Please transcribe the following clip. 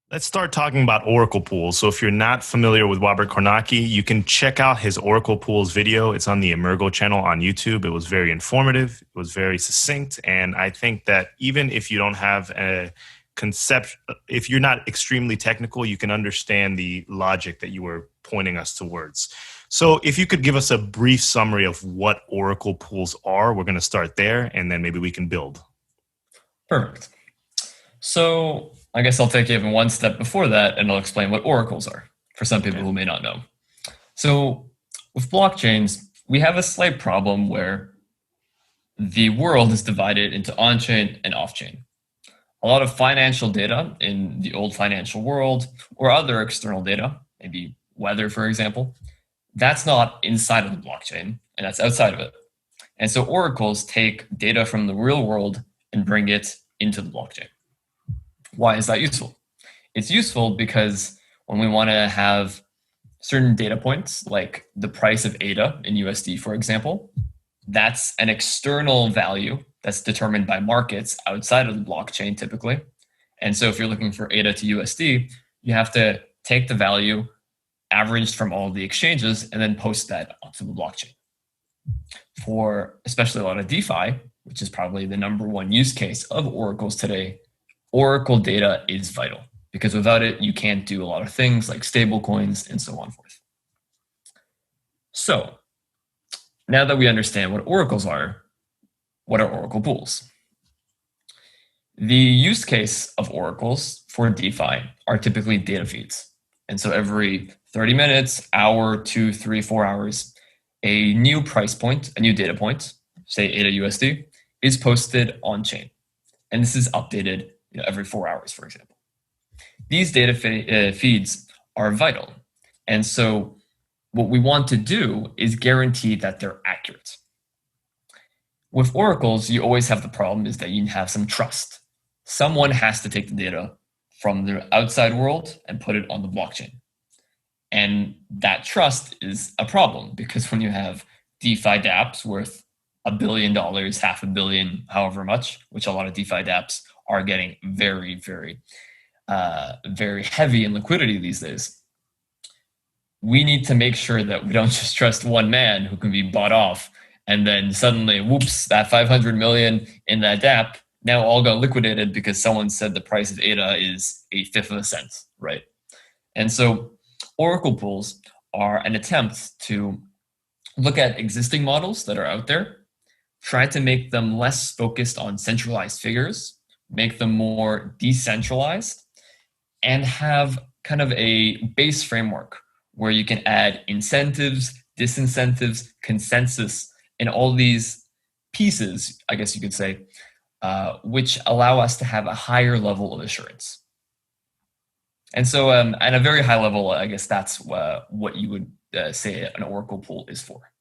Let's start talking about Oracle pools. So if you're not familiar with Robert Kornacki, you can check out his Oracle pools video. It's on the Emergo channel on YouTube. It was very informative. It was very succinct. And I think that even if you don't have a concept, if you're not extremely technical, you can understand the logic that you were pointing us towards. So if you could give us a brief summary of what Oracle pools are, we're going to start there, and then maybe we can build. Perfect. So I guess I'll take even one step before that and I'll explain what oracles are for some people Okay. who may not know. So with blockchains, we have a slight problem where the world is divided into on-chain and off-chain. A lot of financial data in the old financial world or other external data, maybe weather, for example, that's not inside of the blockchain and that's outside of it. And so oracles take data from the real world and bring it into the blockchain. Why is that useful? It's useful because when we want to have certain data points, like the price of ADA in USD, for example, that's an external value that's determined by markets outside of the blockchain typically. And so if you're looking for ADA to USD, you have to take the value averaged from all the exchanges and then post that onto the blockchain. For especially a lot of DeFi, which is probably the number one use case of oracles today, Oracle data is vital because without it, you can't do a lot of things like stable coins and so on forth. So now that we understand what oracles are, what are oracle pools? The use case of oracles for DeFi are typically data feeds. And so every 30 minutes, hour, 2, 3, 4 hours, a new price point, a new data point, say ADA USD, is posted on chain. And this is updated every 4 hours, for example. These data feeds are vital. And so what we want to do is guarantee that they're accurate. With oracles, you always have the problem is that you have some trust. Someone has to take the data from the outside world and put it on the blockchain. And that trust is a problem because when you have DeFi dApps worth $1 billion, $500 million, however much, which a lot of DeFi dApps are getting very, very, very heavy in liquidity these days. We need to make sure that we don't just trust one man who can be bought off and then suddenly, whoops, that 500 million in that dApp now all got liquidated because someone said the price of ADA is 1/5 of a cent, right? And so Oracle pools are an attempt to look at existing models that are out there, try to make them less focused on centralized figures, make them more decentralized, and have kind of a base framework where you can add incentives, disincentives, consensus, and all these pieces, I guess you could say, which allow us to have a higher level of assurance. And so at a very high level, I guess that's what you would say an Oracle pool is for.